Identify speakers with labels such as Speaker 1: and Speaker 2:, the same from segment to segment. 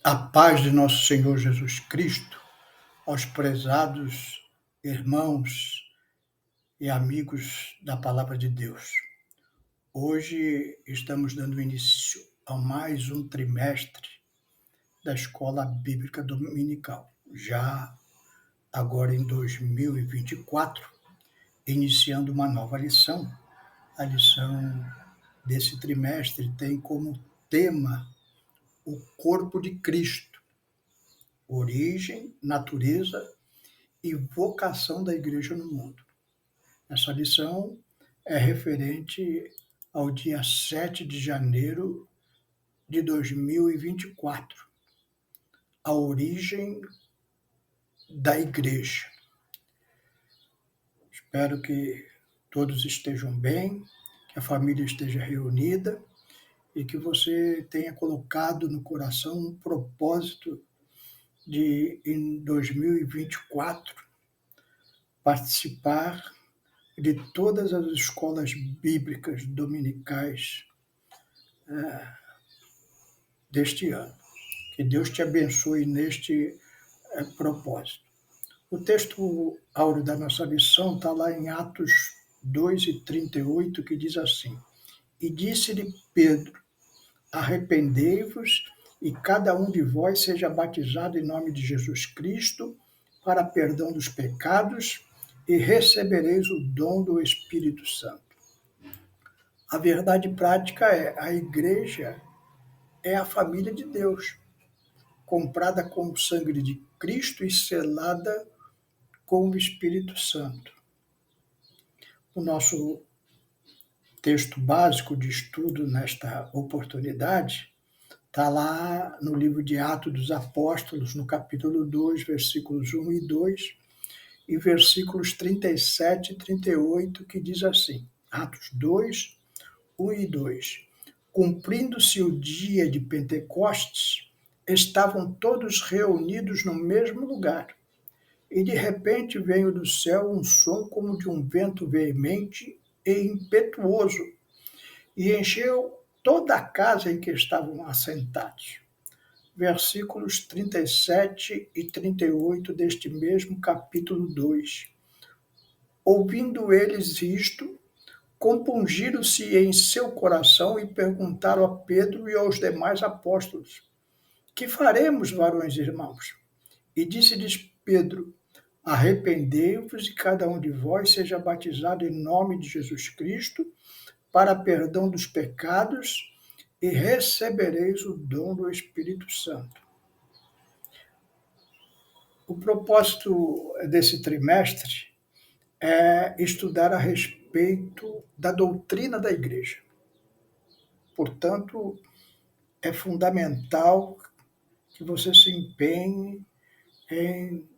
Speaker 1: A paz de nosso Senhor Jesus Cristo aos prezados irmãos e amigos da Palavra de Deus. Hoje estamos dando início a mais um trimestre da Escola Bíblica Dominical. Já agora em 2024, iniciando uma nova lição. A lição desse trimestre tem como tema o corpo de Cristo, origem, natureza e vocação da igreja no mundo. Essa lição é referente ao dia 7 de janeiro de 2024, a origem da igreja. Espero que todos estejam bem, que a família esteja reunida e que você tenha colocado no coração um propósito de, em 2024, participar de todas as escolas bíblicas dominicais deste ano. Que Deus te abençoe neste propósito. O texto áureo da nossa lição está lá em Atos 2:38, que diz assim: E disse-lhe Pedro: Arrependei-vos e cada um de vós seja batizado em nome de Jesus Cristo para perdão dos pecados e recebereis o dom do Espírito Santo. A verdade prática é: a igreja é a família de Deus, comprada com o sangue de Cristo e selada com o Espírito Santo. O nosso texto básico de estudo nesta oportunidade está lá no livro de Atos dos Apóstolos, no capítulo 2, versículos 1 e 2, e versículos 37 e 38, que diz assim: Atos 2, 1 e 2. Cumprindo-se o dia de Pentecostes, estavam todos reunidos no mesmo lugar. E de repente veio do céu um som como de um vento veemente e impetuoso, e encheu toda a casa em que estavam assentados. Versículos 37 e 38 deste mesmo capítulo 2. Ouvindo eles isto, compungiram-se em seu coração e perguntaram a Pedro e aos demais apóstolos: Que faremos, varões e irmãos? E disse-lhes Pedro: Arrependei-vos e cada um de vós seja batizado em nome de Jesus Cristo para perdão dos pecados e recebereis o dom do Espírito Santo. O propósito desse trimestre é estudar a respeito da doutrina da igreja. Portanto, é fundamental que você se empenhe em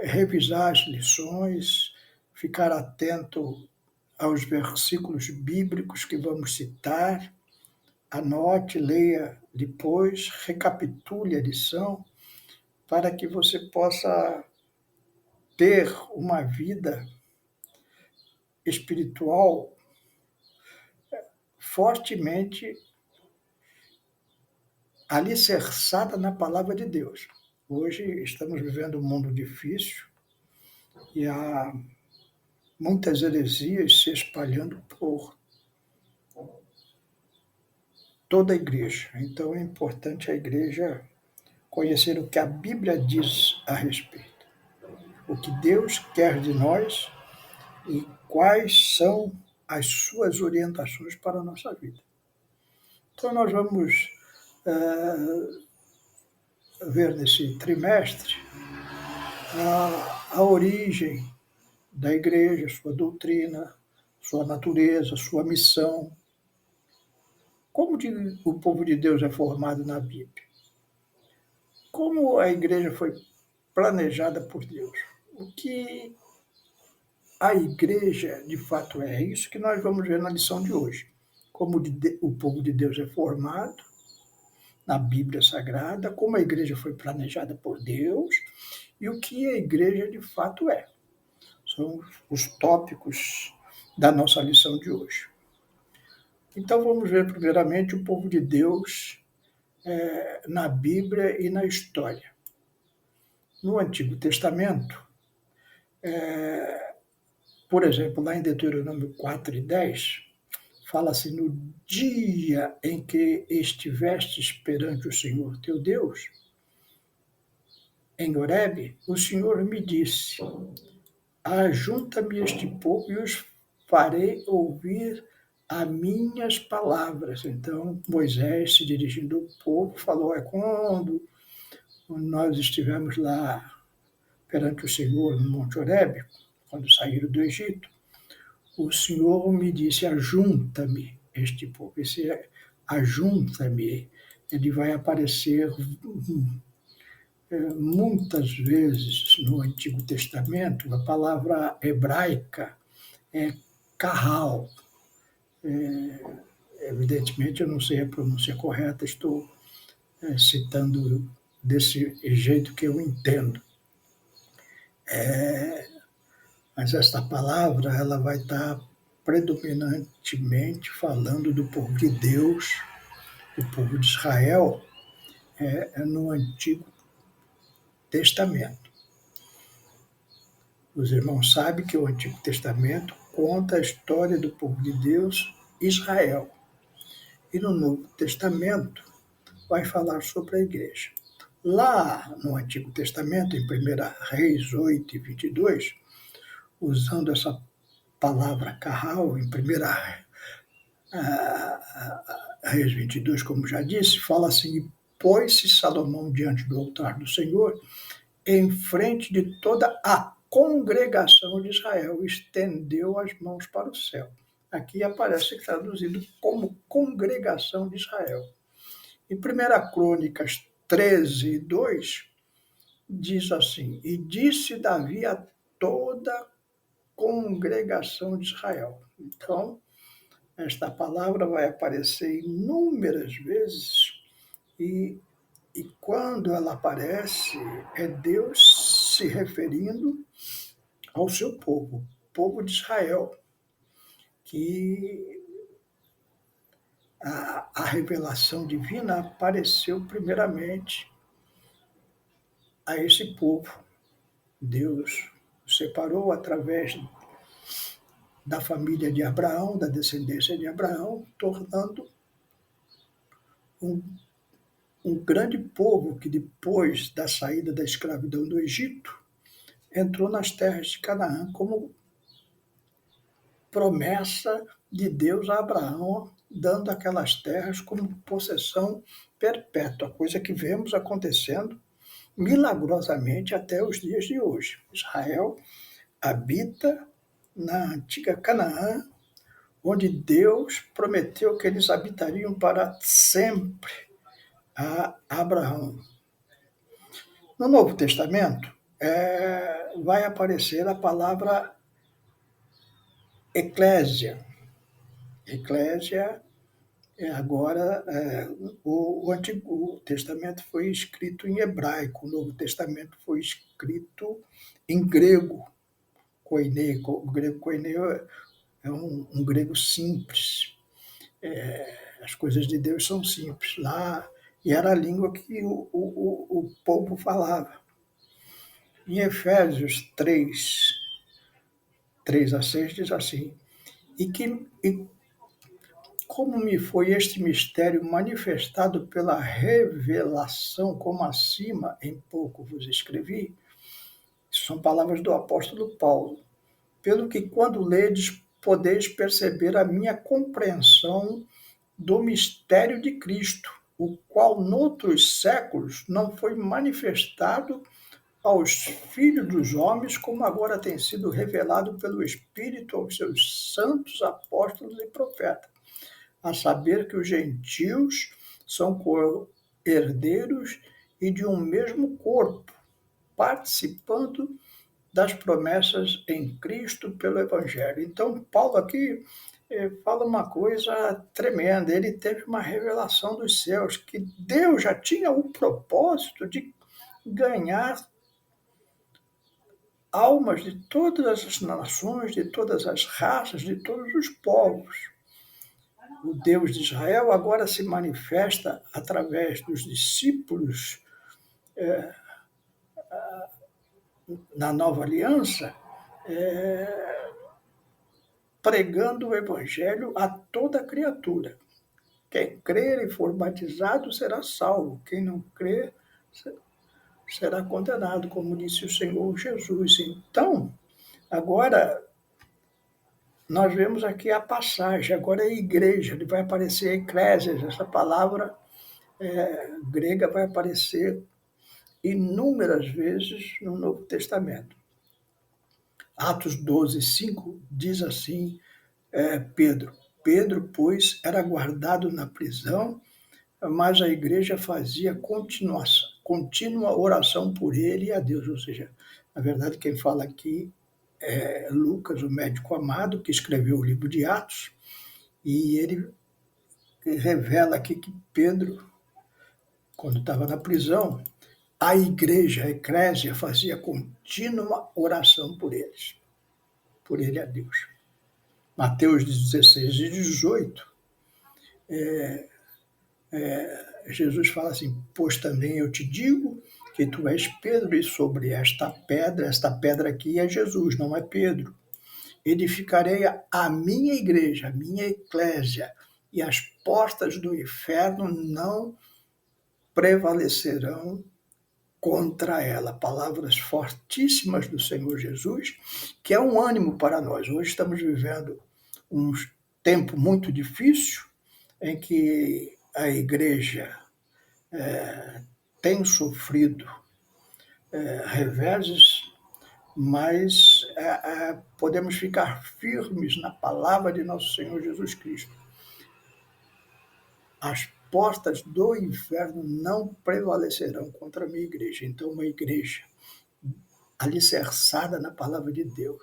Speaker 1: revisar as lições, ficar atento aos versículos bíblicos que vamos citar, anote, leia depois, recapitule a lição, para que você possa ter uma vida espiritual fortemente alicerçada na palavra de Deus. Hoje estamos vivendo um mundo difícil e há muitas heresias se espalhando por toda a igreja. Então é importante a igreja conhecer o que a Bíblia diz a respeito, o que Deus quer de nós e quais são as suas orientações para a nossa vida. Então nós vamos ver nesse trimestre a origem da igreja, sua doutrina, sua natureza, sua missão. Como o povo de Deus é formado na Bíblia? Como a igreja foi planejada por Deus? O que a igreja de fato é isso que nós vamos ver na lição de hoje. Como o povo de Deus é formado na Bíblia Sagrada, como a igreja foi planejada por Deus e o que a igreja de fato é. São os tópicos da nossa lição de hoje. Então vamos ver primeiramente o povo de Deus na Bíblia e na história. No Antigo Testamento, por exemplo, lá em Deuteronômio 4:10, fala assim: no dia em que estivestes perante o Senhor teu Deus, em Horebe, o Senhor me disse: ajunta-me este povo e os farei ouvir as minhas palavras. Então, Moisés, se dirigindo ao povo, falou: quando nós estivemos lá perante o Senhor no Monte Horebe, quando saíram do Egito, o Senhor me disse: ajunta-me este povo. Esse ajunta-me, ele vai aparecer muitas vezes no Antigo Testamento. A palavra hebraica é kahal. Evidentemente, eu não sei a pronúncia correta, estou citando desse jeito que eu entendo. Mas esta palavra ela vai estar predominantemente falando do povo de Deus, do povo de Israel, no Antigo Testamento. Os irmãos sabem que o Antigo Testamento conta a história do povo de Deus, Israel. E no Novo Testamento vai falar sobre a igreja. Lá no Antigo Testamento, em 1 Reis 8:22, usando essa palavra carral, em 1 Reis 22, como já disse, fala assim: pôs-se Salomão diante do altar do Senhor, em frente de toda a congregação de Israel, estendeu as mãos para o céu. Aqui aparece traduzido como congregação de Israel. Em 1 Crônicas 13:2, diz assim: e disse Davi a toda a congregação de Israel. Então, esta palavra vai aparecer inúmeras vezes e quando ela aparece, é Deus se referindo ao seu povo, povo de Israel, que a revelação divina apareceu primeiramente a esse povo. Deus o separou através da família de Abraão, da descendência de Abraão, tornando um grande povo que, depois da saída da escravidão do Egito, entrou nas terras de Canaã como promessa de Deus a Abraão, dando aquelas terras como possessão perpétua, coisa que vemos acontecendo milagrosamente até os dias de hoje. Israel habita na antiga Canaã, onde Deus prometeu que eles habitariam para sempre a Abraão. No Novo Testamento, vai aparecer a palavra eclésia. Eclésia agora, o Antigo Testamento foi escrito em hebraico, o Novo Testamento foi escrito em grego, koiné. O grego koiné é um grego simples. As coisas de Deus são simples. Lá, e era a língua que o povo falava. Em Efésios 3:3-6, diz assim: e como me foi este mistério manifestado pela revelação, como acima em pouco vos escrevi, são palavras do apóstolo Paulo, pelo que quando ledes podeis perceber a minha compreensão do mistério de Cristo, o qual noutros séculos não foi manifestado aos filhos dos homens, como agora tem sido revelado pelo Espírito aos seus santos apóstolos e profetas, a saber que os gentios são herdeiros e de um mesmo corpo, participando das promessas em Cristo pelo Evangelho. Então, Paulo aqui fala uma coisa tremenda. Ele teve uma revelação dos céus, que Deus já tinha o propósito de ganhar almas de todas as nações, de todas as raças, de todos os povos. o Deus de Israel agora se manifesta através dos discípulos na nova aliança, pregando o evangelho a toda criatura. Quem crer e for batizado será salvo, quem não crer será condenado, como disse o Senhor Jesus. Então, agora nós vemos aqui a passagem, agora é igreja, vai aparecer eclésias, essa palavra grega vai aparecer inúmeras vezes no Novo Testamento. Atos 12, 5 diz assim, Pedro, pois, era guardado na prisão, mas a igreja fazia contínua oração por ele e a Deus. Ou seja, na verdade, quem fala aqui é Lucas, o médico amado, que escreveu o livro de Atos, e ele revela aqui que Pedro, quando estava na prisão, a igreja, a eclésia, fazia contínua oração por eles, por ele a Deus. Mateus 16 e 18, Jesus fala assim, pois também eu te digo que tu és Pedro, e sobre esta pedra aqui é Jesus, não é Pedro, edificarei a minha igreja, a minha eclésia, e as portas do inferno não prevalecerão contra ela. Palavras fortíssimas do Senhor Jesus, que é um ânimo para nós. Hoje estamos vivendo um tempo muito difícil, em que a igreja tem sofrido reveses, mas podemos ficar firmes na palavra de nosso Senhor Jesus Cristo. As portas do inferno não prevalecerão contra a minha igreja. Então, uma igreja alicerçada na palavra de Deus,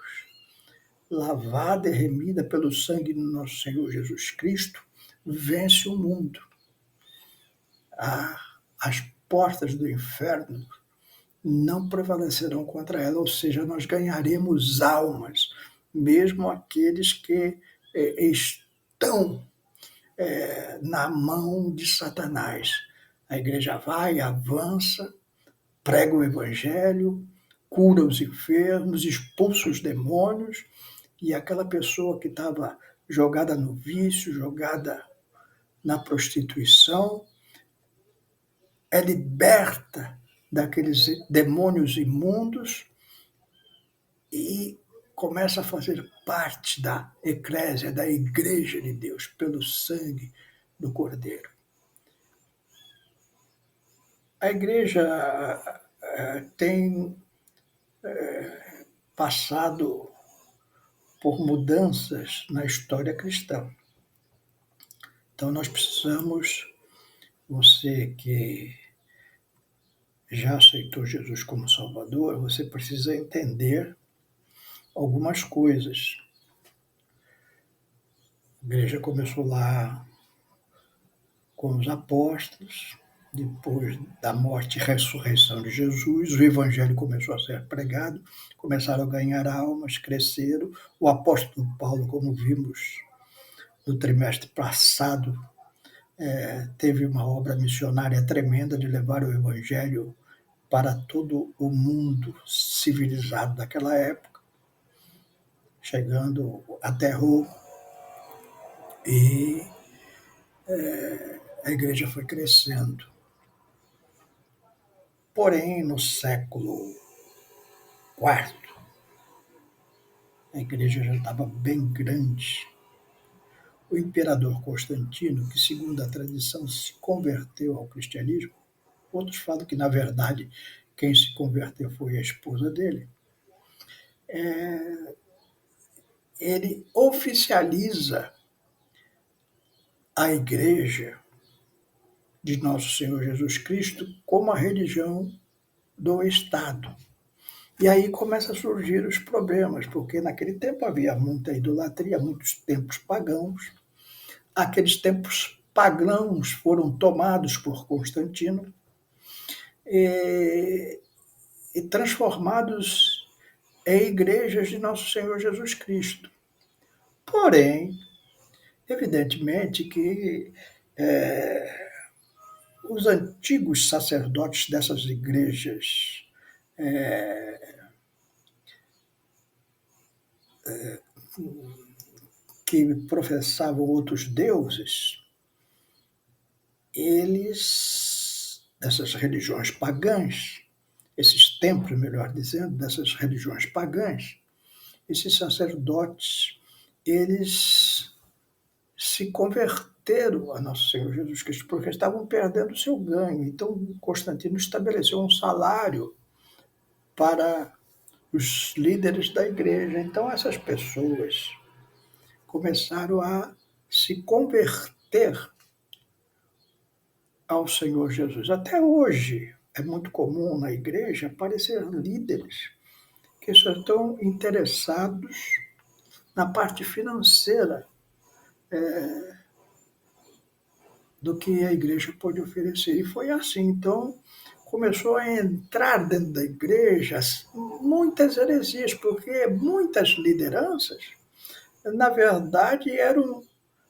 Speaker 1: lavada e remida pelo sangue do nosso Senhor Jesus Cristo, vence o mundo. As portas do inferno não prevalecerão contra ela, ou seja, nós ganharemos almas, mesmo aqueles que estão na mão de Satanás. A igreja vai, avança, prega o evangelho, cura os enfermos, expulsa os demônios, e aquela pessoa que estava jogada no vício, jogada na prostituição, é liberta daqueles demônios imundos e começa a fazer parte da eclésia, da igreja de Deus, pelo sangue do Cordeiro. A igreja tem passado por mudanças na história cristã. Então nós precisamos, você que já aceitou Jesus como Salvador, você precisa entender algumas coisas. A igreja começou lá com os apóstolos, depois da morte e ressurreição de Jesus, o evangelho começou a ser pregado, começaram a ganhar almas, cresceram. O apóstolo Paulo, como vimos no trimestre passado, teve uma obra missionária tremenda de levar o evangelho para todo o mundo civilizado daquela época, chegando até Roma, e a igreja foi crescendo. Porém, no século IV, a igreja já estava bem grande. O imperador Constantino, que segundo a tradição se converteu ao cristianismo, outros falam que, na verdade, quem se converteu foi a esposa dele, ele oficializa a igreja de nosso Senhor Jesus Cristo como a religião do Estado. E aí começam a surgir os problemas, porque naquele tempo havia muita idolatria, muitos templos pagãos. Aqueles templos pagãos foram tomados por Constantino e transformados em igrejas de nosso Senhor Jesus Cristo. Porém, Evidentemente que os antigos sacerdotes dessas igrejas que professavam outros deuses, dessas religiões pagãs, esses templos, melhor dizendo, dessas religiões pagãs, esses sacerdotes, eles se converteram a Nosso Senhor Jesus Cristo, porque estavam perdendo o seu ganho. Então, Constantino estabeleceu um salário para os líderes da igreja. Então, essas pessoas começaram a se converter ao Senhor Jesus. Até hoje, é muito comum na igreja aparecer líderes que só estão interessados na parte financeira do que a igreja pode oferecer. E foi assim. Então, começou a entrar dentro da igreja muitas heresias, porque muitas lideranças, na verdade, eram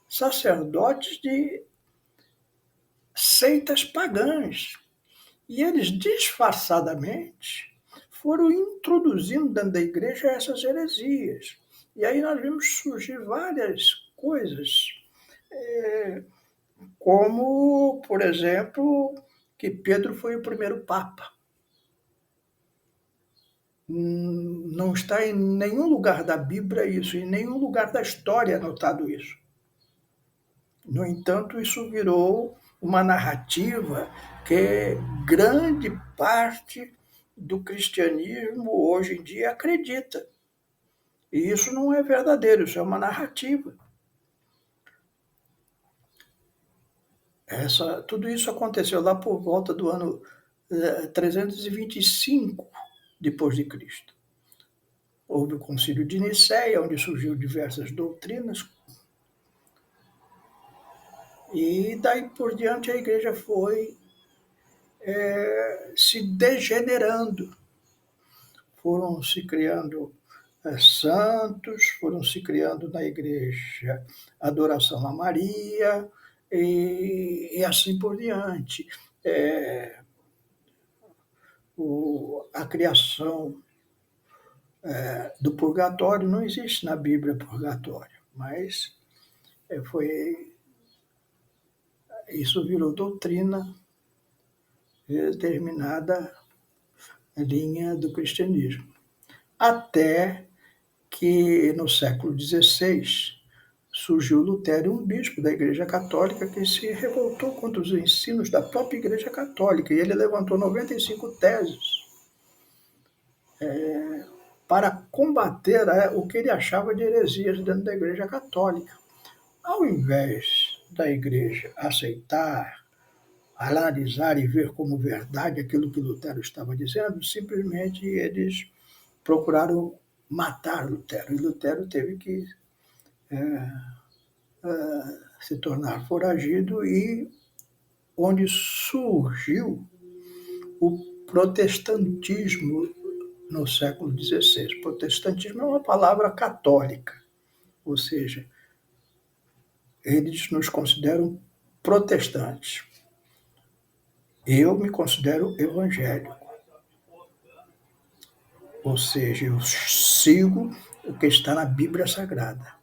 Speaker 1: sacerdotes de seitas pagãs. E eles, disfarçadamente, foram introduzindo dentro da igreja essas heresias. E aí nós vimos surgir várias coisas, como, por exemplo, que Pedro foi o primeiro papa. Não está em nenhum lugar da Bíblia isso, em nenhum lugar da história anotado isso. No entanto, isso virou uma narrativa que grande parte do cristianismo hoje em dia acredita. E isso não é verdadeiro, isso é uma narrativa. Tudo isso aconteceu lá por volta do ano 325 depois de Cristo. Houve o Concílio de Nicéia, onde surgiu diversas doutrinas, e daí por diante a igreja foi se degenerando. Foram se criando santos, foram se criando na igreja adoração a Maria, e assim por diante. A criação do purgatório não existe na Bíblia purgatório, mas isso virou doutrina de determinada linha do cristianismo. Até que no século XVI surgiu Lutero, um bispo da Igreja Católica, que se revoltou contra os ensinos da própria Igreja Católica, e ele levantou 95 teses para combater o que ele achava de heresias dentro da Igreja Católica. Ao invés da Igreja aceitar, analisar e ver como verdade aquilo que Lutero estava dizendo, simplesmente eles procuraram matar Lutero, e Lutero teve que se tornar foragido, e onde surgiu o protestantismo no século XVI. Protestantismo é uma palavra católica, ou seja, eles nos consideram protestantes. Eu me considero evangélico, ou seja, eu sigo o que está na Bíblia Sagrada.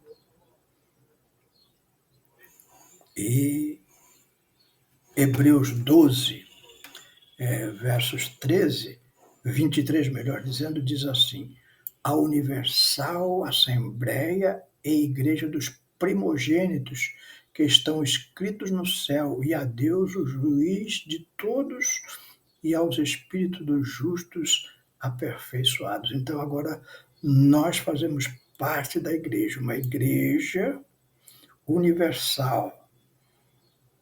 Speaker 1: E Hebreus 12, versos 23, melhor dizendo, diz assim: a universal Assembleia e Igreja dos primogênitos que estão escritos no céu, e a Deus, o juiz de todos, e aos espíritos dos justos aperfeiçoados. Então, agora, nós fazemos parte da igreja, uma igreja universal,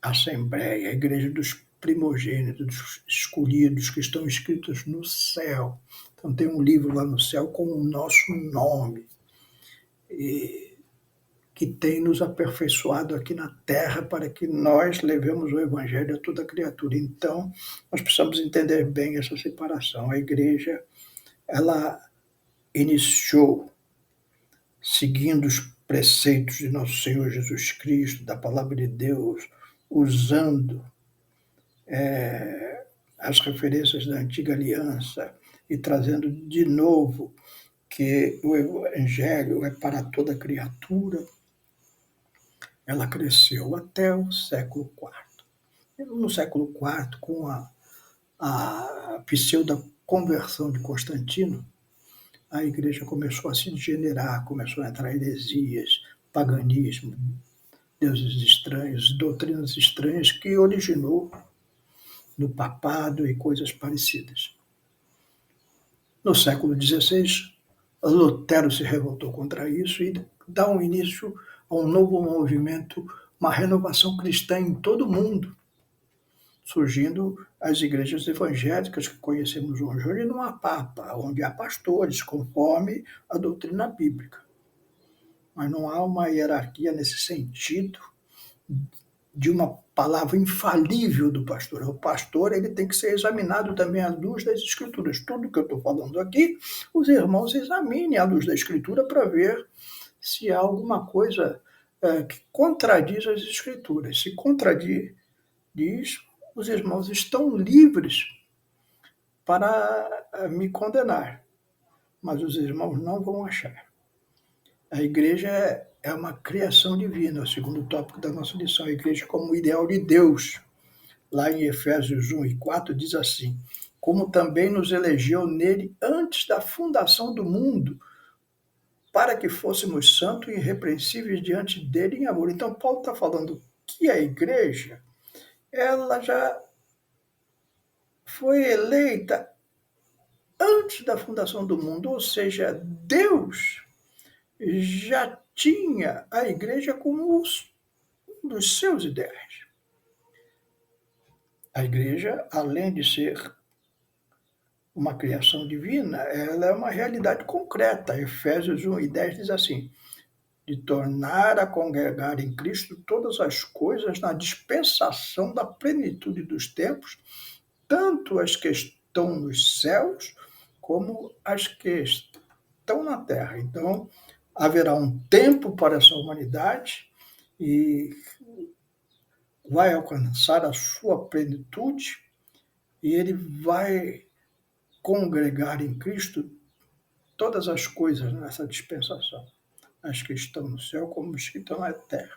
Speaker 1: Assembleia, a igreja dos primogênitos, dos escolhidos, que estão escritos no céu. Então, tem um livro lá no céu com o nosso nome, que tem nos aperfeiçoado aqui na terra para que nós levemos o evangelho a toda criatura. Então, nós precisamos entender bem essa separação. A igreja, ela iniciou seguindo os preceitos de nosso Senhor Jesus Cristo, da palavra de Deus, usando as referências da antiga aliança e trazendo de novo que o Evangelho é para toda criatura, ela cresceu até o século IV. No século IV, com a pseudo-conversão de Constantino, a igreja começou a se degenerar, começou a entrar heresias, paganismo, deuses estranhos, doutrinas estranhas, que originou no papado e coisas parecidas. No século XVI, Lutero se revoltou contra isso e dá um início a um novo movimento, uma renovação cristã em todo o mundo, surgindo as igrejas evangélicas que conhecemos hoje. Hoje não há papa, onde há pastores, conforme a doutrina bíblica. Mas não há uma hierarquia nesse sentido de uma palavra infalível do pastor. O pastor ele tem que ser examinado também à luz das Escrituras. Tudo que eu estou falando aqui, os irmãos examinem à luz da Escritura para ver se há alguma coisa que contradiz as Escrituras. Se contradiz, os irmãos estão livres para me condenar, mas os irmãos não vão achar. A igreja é uma criação divina, o segundo tópico da nossa lição. A igreja como ideal de Deus. Lá em Efésios 1 e 4 diz assim: como também nos elegeu nele antes da fundação do mundo, para que fôssemos santos e irrepreensíveis diante dele em amor. Então Paulo está falando que a igreja ela já foi eleita antes da fundação do mundo, ou seja, Deus já tinha a igreja como um dos seus ideais. A igreja, além de ser uma criação divina, ela é uma realidade concreta. Efésios 1 e 10 diz assim: de tornar a congregar em Cristo todas as coisas na dispensação da plenitude dos tempos, tanto as que estão nos céus como as que estão na terra. Então, haverá um tempo para essa humanidade e vai alcançar a sua plenitude e ele vai congregar em Cristo todas as coisas nessa dispensação, as que estão no céu como as que estão na terra.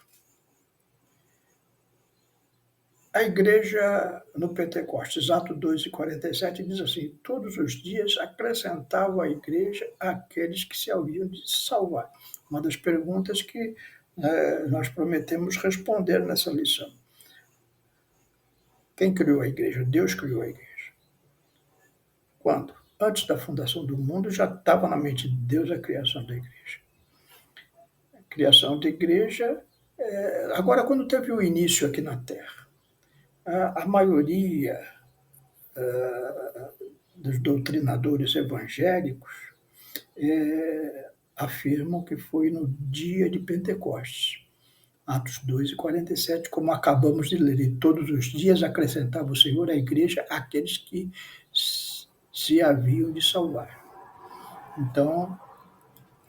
Speaker 1: A igreja no Pentecostes, Atos 2 e 47, diz assim: todos os dias acrescentava a igreja aqueles que se haviam de salvar. Uma das perguntas que nós prometemos responder nessa lição. Quem criou a igreja? Deus criou a igreja. Quando? Antes da fundação do mundo, já estava na mente de Deus a criação da igreja. A criação da igreja, agora, quando teve o início aqui na Terra, a maioria dos doutrinadores evangélicos afirmam que foi no dia de Pentecostes. Atos 2 e 47, como acabamos de ler. E todos os dias acrescentava o Senhor à igreja aqueles que se haviam de salvar. Então,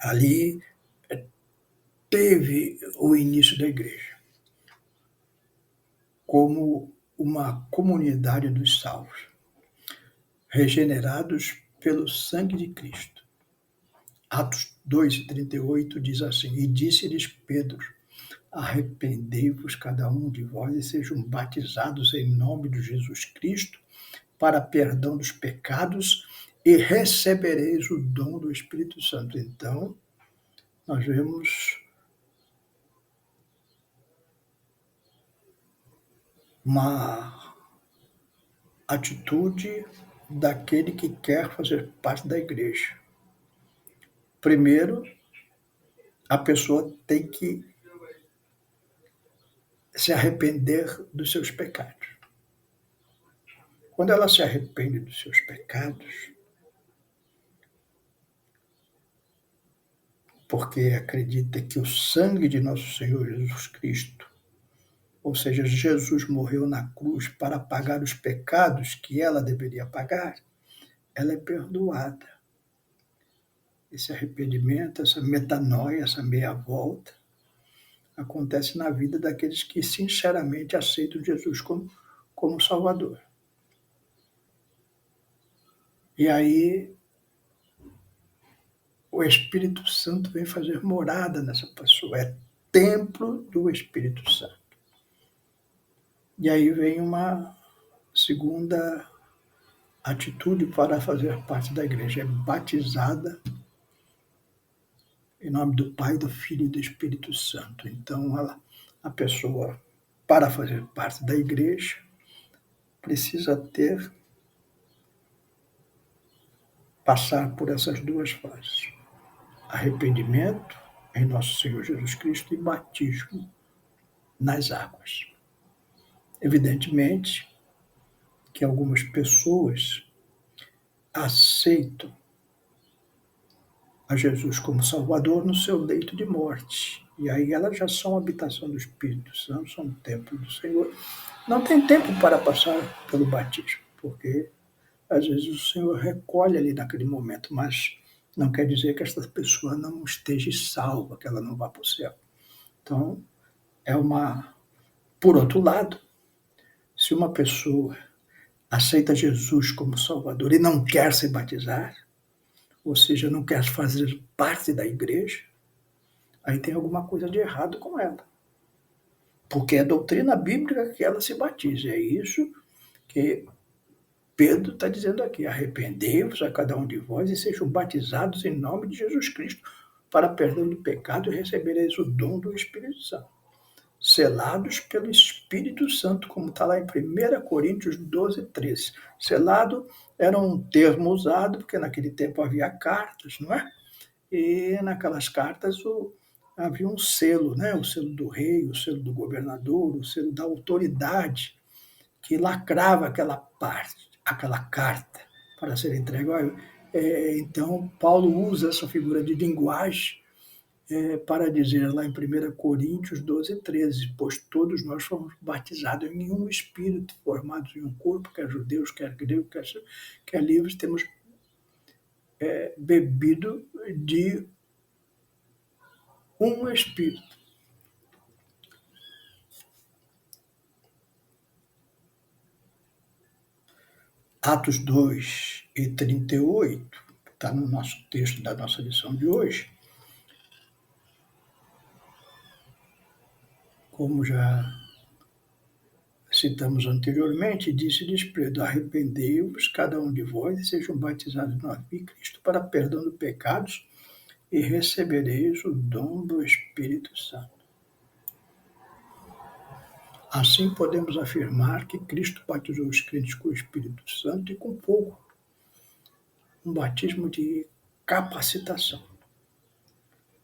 Speaker 1: ali teve o início da igreja como uma comunidade dos salvos, regenerados pelo sangue de Cristo. Atos 2 e 38 diz assim: e disse-lhes Pedro: arrependei-vos cada um de vós e sejam batizados em nome de Jesus Cristo para perdão dos pecados e recebereis o dom do Espírito Santo. Então, nós vemos uma atitude daquele que quer fazer parte da igreja. Primeiro, a pessoa tem que se arrepender dos seus pecados. Quando ela se arrepende dos seus pecados, porque acredita que o sangue de nosso Senhor Jesus Cristo, ou seja, Jesus morreu na cruz para pagar os pecados que ela deveria pagar, ela é perdoada. esse arrependimento, essa metanoia, essa meia volta, acontece na vida daqueles que sinceramente aceitam Jesus como Salvador. E aí o Espírito Santo vem fazer morada nessa pessoa, é templo do Espírito Santo. E aí vem uma segunda atitude para fazer parte da igreja, é batizada em nome do Pai, do Filho e do Espírito Santo. Então, a pessoa, para fazer parte da igreja, precisa passar por essas duas fases: arrependimento em nosso Senhor Jesus Cristo e batismo nas águas. Evidentemente que algumas pessoas aceitam a Jesus como Salvador no seu leito de morte. E aí elas já são habitação do Espírito Santo, são o templo do Senhor. Não tem tempo para passar pelo batismo, porque às vezes o Senhor recolhe ali naquele momento, mas não quer dizer que esta pessoa não esteja salva, que ela não vá para o céu. Então, Por outro lado, se uma pessoa aceita Jesus como Salvador e não quer se batizar, ou seja, não quer fazer parte da igreja, aí tem alguma coisa de errado com ela. Porque é doutrina bíblica que ela se batize. É isso que Pedro está dizendo aqui: arrependei-vos a cada um de vós e sejam batizados em nome de Jesus Cristo para perdão de pecado e recebereis o dom do Espírito Santo. Selados pelo Espírito Santo, como está lá em 1 Coríntios 12, 13. Selado era um termo usado, porque naquele tempo havia cartas, não é? E naquelas cartas havia um selo, né? O selo do rei, o selo do governador, o selo da autoridade, que lacrava aquela carta para ser entregue. Então, Paulo usa essa figura de linguagem para dizer lá em 1 Coríntios 12, 13, pois todos nós fomos batizados em um espírito, formados em um corpo, quer judeus, quer gregos, quer livres, temos bebido de um espírito. Atos 2 e 38, está no nosso texto da nossa lição de hoje, como já citamos anteriormente, disse-lhes Pedro: arrependei-vos, cada um de vós, e sejam batizados no nome de Cristo para perdão dos pecados, e recebereis o dom do Espírito Santo. Assim podemos afirmar que Cristo batizou os crentes com o Espírito Santo e com fogo, um batismo de capacitação.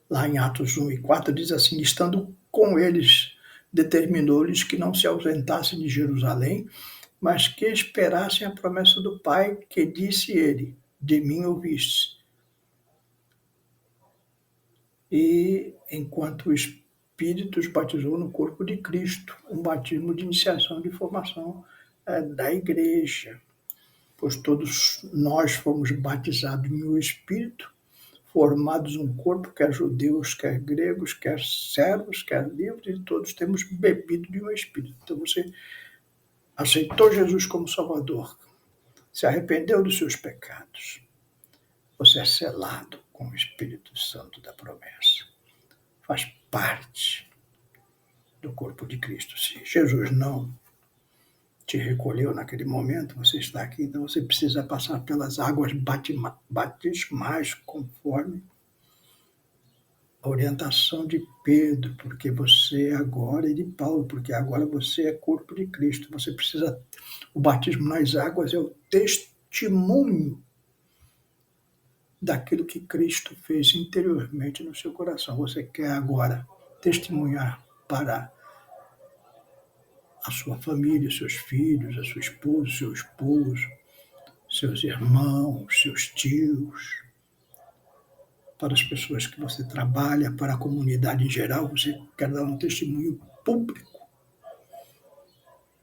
Speaker 1: Lá em Atos 1 e 4 diz assim: estando com eles, determinou-lhes que não se ausentassem de Jerusalém, mas que esperassem a promessa do Pai, que disse ele: de mim ouvistes. E enquanto o Espírito os batizou no corpo de Cristo, um batismo de iniciação de formação da igreja, pois todos nós fomos batizados no Espírito, formados um corpo, quer judeus, quer gregos, quer servos, quer livres, e todos temos bebido de um Espírito. Então você aceitou Jesus como Salvador, se arrependeu dos seus pecados, você é selado com o Espírito Santo da promessa. Faz parte do corpo de Cristo. Se Jesus não te recolheu naquele momento, você está aqui, então você precisa passar pelas águas batismais conforme a orientação de Pedro, porque você agora, e de Paulo, porque agora você é corpo de Cristo. Você precisa, o batismo nas águas é o testemunho daquilo que Cristo fez interiormente no seu coração. Você quer agora testemunhar para a sua família, seus filhos, a sua esposa, seu esposo, seus irmãos, seus tios, para as pessoas que você trabalha, para a comunidade em geral, você quer dar um testemunho público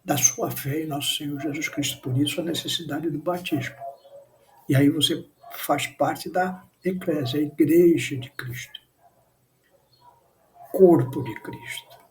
Speaker 1: da sua fé em nosso Senhor Jesus Cristo. Por isso a necessidade do batismo. E aí você faz parte da Eclésia, a igreja de Cristo, corpo de Cristo.